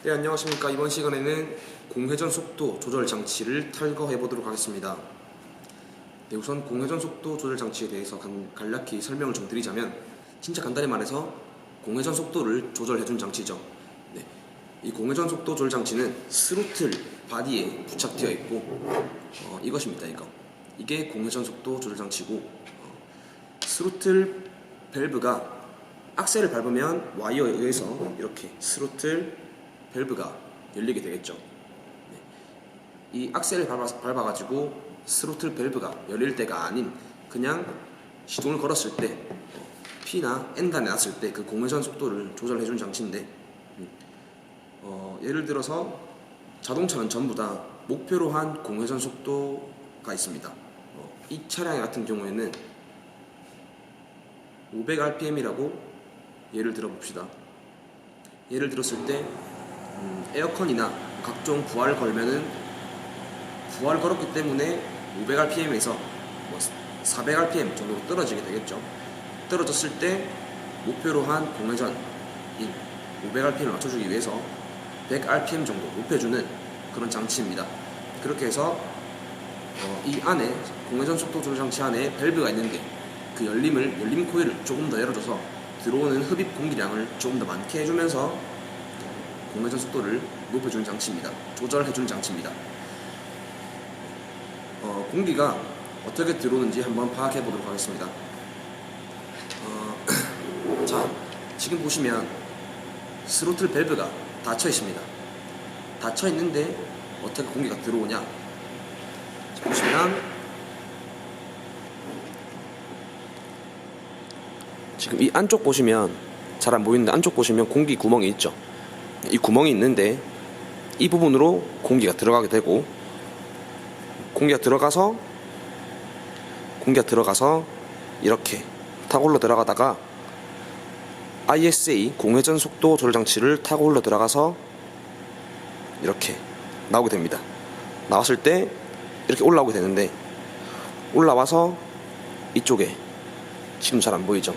네, 안녕하십니까. 이번 시간에는 공회전 속도 조절 장치를 탈거해 보도록 하겠습니다. 네, 우선 공회전 속도 조절 장치에 대해서 간략히 설명을 좀 드리자면, 진짜 간단히 말해서 공회전 속도를 조절해준 장치죠. 네, 이 공회전 속도 조절 장치는 스로틀 바디에 부착되어 있고, 이것입니다. 이게 공회전 속도 조절 장치고, 스로틀 밸브가 악셀을 밟으면 와이어에 의해서 이렇게 스로틀 밸브가 열리게 되겠죠. 네. 이 악셀을 밟아가지고 스로틀 밸브가 열릴 때가 아닌, 그냥 시동을 걸었을 때 P나 N단에 놨을 때 그 공회전 속도를 조절해준 장치인데, 예를 들어서 자동차는 전부 다 목표로 한 공회전 속도가 있습니다. 이 차량 같은 경우에는 500rpm이라고 예를 들어 봅시다. 예를 들었을 때 에어컨이나 각종 부하를 걸면은, 부하를 걸었기 때문에 500rpm에서 400rpm 정도로 떨어지게 되겠죠. 떨어졌을 때 목표로 한 공회전인 500rpm을 맞춰주기 위해서 100rpm 정도 높여주는 그런 장치입니다. 그렇게 해서 이 안에, 공회전 속도 조절 장치 안에 밸브가 있는데, 그 열림 코일을 조금 더 열어줘서 들어오는 흡입 공기량을 조금 더 많게 해주면서 공회전 속도를 높여주는 장치입니다. 조절해주는 장치입니다. 공기가 어떻게 들어오는지 한번 파악해 보도록 하겠습니다. 자, 지금 보시면 스로틀 밸브가 닫혀 있습니다. 닫혀 있는데 어떻게 공기가 들어오냐? 자, 보시면 지금 이 안쪽 보시면 잘 안 보이는데, 안쪽 보시면 공기 구멍이 있죠. 이 구멍이 있는데 이 부분으로 공기가 들어가게 되고, 공기가 들어가서 이렇게 타고 올라 들어가다가 ISA 공회전 속도 조절 장치를 타고 올라 들어가서 이렇게 나오게 됩니다. 나왔을 때 이렇게 올라오게 되는데, 올라와서 이쪽에 지금 잘 안 보이죠?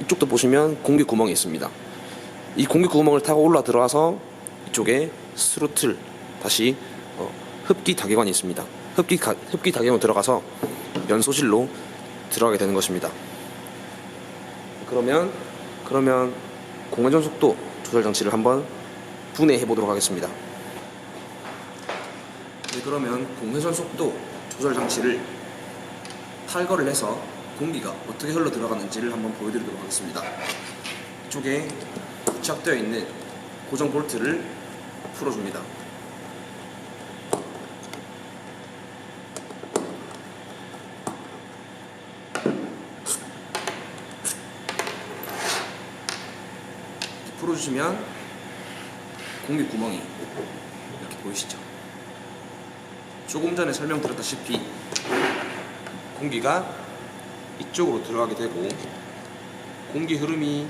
이쪽도 보시면 공기 구멍이 있습니다. 이 공기 구멍을 타고 올라 들어와서 이쪽에 스로틀, 다시 흡기 다계관이 있습니다. 흡기 다계관 들어가서 연소실로 들어가게 되는 것입니다. 그러면 공회전 속도 조절 장치를 한번 분해해 보도록 하겠습니다. 네, 그러면 공회전 속도 조절 장치를 탈거를 해서 공기가 어떻게 흘러 들어가는지를 한번 보여드리도록 하겠습니다. 이쪽에 부착되어 있는 고정 볼트를 풀어줍니다. 풀어주시면 공기 구멍이 이렇게 보이시죠? 조금 전에 설명드렸다시피 공기가 이쪽으로 들어가게 되고, 공기 흐름이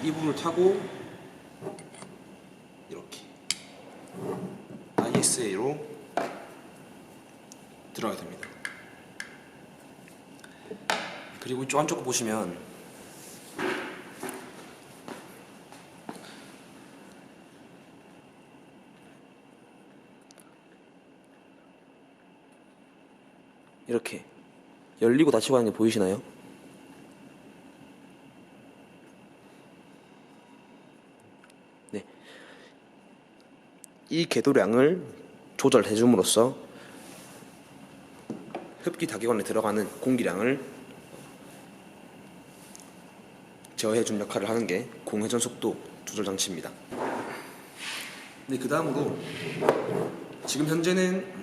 이 부분을 타고 이렇게 ISA로 들어가게 됩니다. 그리고 이쪽 안쪽 보시면 이렇게 열리고 닫히고 하는 게 보이시나요? 네. 이 궤도량을 조절해 줌으로써 흡기 다계관에 들어가는 공기량을 제어해 준 역할을 하는 게 공회전 속도 조절 장치입니다. 네, 그 다음으로 지금 현재는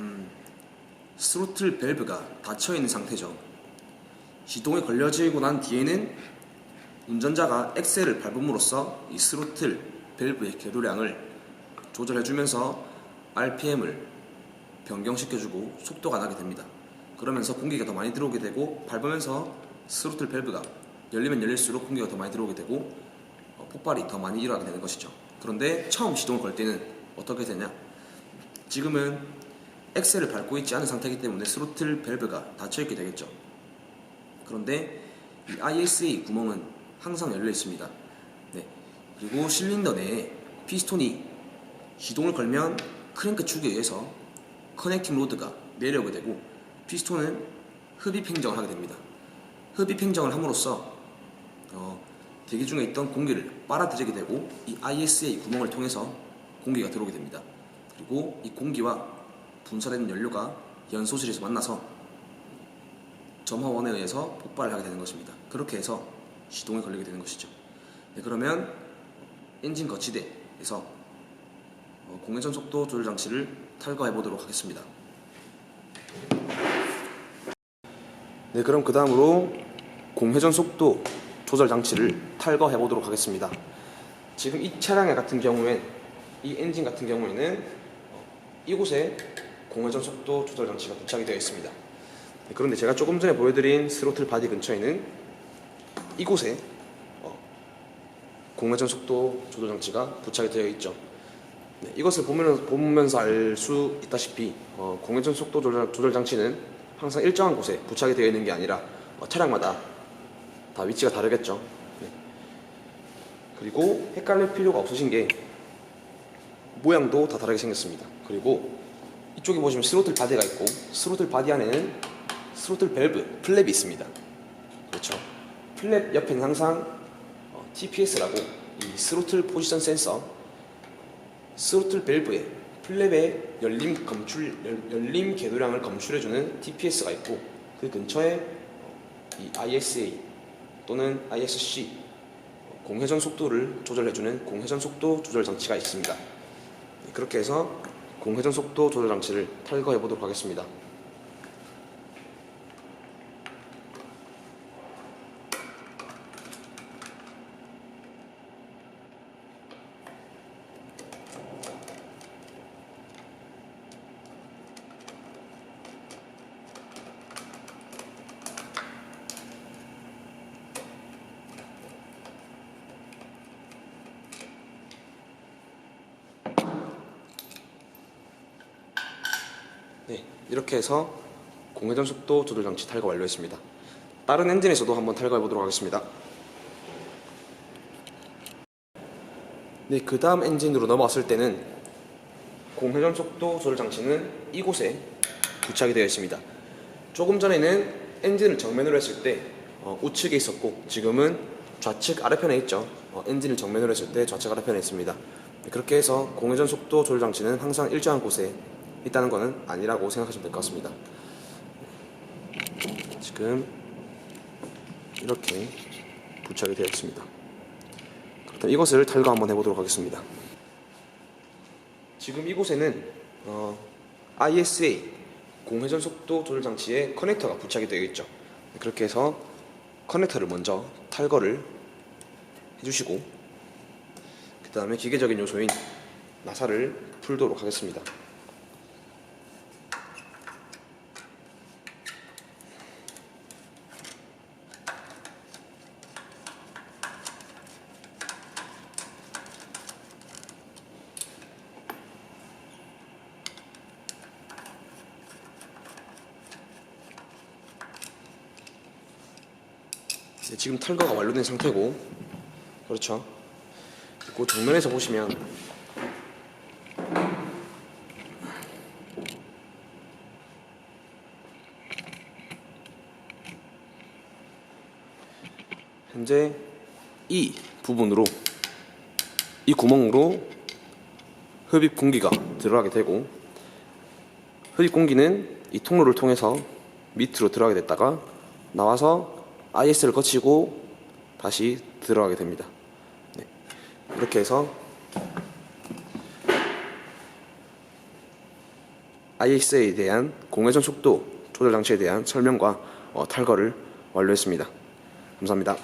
스로틀 밸브가 닫혀 있는 상태죠. 시동이 걸려지고 난 뒤에는 운전자가 엑셀을 밟음으로써 이 스로틀 밸브의 궤도량을 조절해주면서 RPM을 변경시켜주고 속도가 나게 됩니다. 그러면서 공기가 더 많이 들어오게 되고, 밟으면서 스로틀 밸브가 열리면 열릴수록 공기가 더 많이 들어오게 되고 폭발이 더 많이 일어나게 되는 것이죠. 그런데 처음 시동을 걸 때는 어떻게 되냐? 지금은 엑셀을 밟고 있지 않은 상태이기 때문에 스로틀 밸브가 닫혀 있게 되겠죠. 그런데 이 ISA 구멍은 항상 열려 있습니다. 네, 그리고 실린더 내에 피스톤이 시동을 걸면 크랭크 축에 의해서 커넥팅 로드가 내려오게 되고 피스톤은 흡입 행정을 하게 됩니다. 흡입 행정을 함으로써 대기 중에 있던 공기를 빨아들이게 되고 이 ISA 구멍을 통해서 공기가 들어오게 됩니다. 그리고 이 공기와 분사된 연료가 연소실에서 만나서 점화원에 의해서 폭발을 하게 되는 것입니다. 그렇게 해서 시동이 걸리게 되는 것이죠. 네, 그러면 엔진 거치대에서 공회전 속도 조절 장치를 탈거해 보도록 하겠습니다. 네, 그럼 그 다음으로 공회전 속도 조절 장치를 탈거해 보도록 하겠습니다. 지금 이 차량 같은 경우엔, 이 엔진 같은 경우에는 이곳에 공회전 속도 조절 장치가 부착이 되어 있습니다. 네, 그런데 제가 조금 전에 보여드린 스로틀 바디 근처에는 이곳에 공회전 속도 조절 장치가 부착이 되어 있죠. 네, 이것을 보면서 알 수 있다시피 공회전 속도 조절 장치는 항상 일정한 곳에 부착이 되어 있는 게 아니라 차량마다 다 위치가 다르겠죠. 네. 그리고 헷갈릴 필요가 없으신 게 모양도 다 다르게 생겼습니다. 그리고 이쪽에 보시면 스로틀 바디가 있고 스로틀 바디 안에는 스로틀 밸브, 플랩이 있습니다. 그렇죠. 플랩 옆에는 항상 TPS라고 이 스로틀 포지션 센서, 스로틀 밸브에 플랩의 열림 궤도량을 검출해주는 TPS가 있고 그 근처에 이 ISA 또는 ISC 공회전 속도를 조절해주는 공회전 속도 조절 장치가 있습니다. 그렇게 해서 공회전 속도 조절 장치를 탈거해 보도록 하겠습니다. 네, 이렇게 해서 공회전 속도 조절 장치 탈거 완료했습니다. 다른 엔진에서도 한번 탈거해 보도록 하겠습니다. 네, 그 다음 엔진으로 넘어왔을 때는 공회전 속도 조절 장치는 이곳에 부착이 되어 있습니다. 조금 전에는 엔진을 정면으로 했을 때 우측에 있었고 지금은 좌측 아래편에 있죠. 엔진을 정면으로 했을 때 좌측 아래편에 있습니다. 네, 그렇게 해서 공회전 속도 조절 장치는 항상 일정한 곳에 있다는 것은 아니라고 생각하시면 될 것 같습니다. 지금 이렇게 부착이 되어 있습니다. 그렇다면 이것을 탈거 한번 해보도록 하겠습니다. 지금 이곳에는 ISA 공회전 속도 조절 장치의 커넥터가 부착이 되어 있죠. 그렇게 해서 커넥터를 먼저 탈거를 해주시고 그 다음에 기계적인 요소인 나사를 풀도록 하겠습니다. 네, 지금 탈거가 완료된 상태고, 그렇죠. 그리고 정면에서 보시면 현재 이 부분으로, 이 구멍으로 흡입 공기가 들어가게 되고, 흡입 공기는 이 통로를 통해서 밑으로 들어가게 됐다가 나와서 IS를 거치고 다시 들어가게 됩니다. 네. 이렇게 해서 IS에 대한 공회전 속도 조절 장치에 대한 설명과 탈거를 완료했습니다. 감사합니다.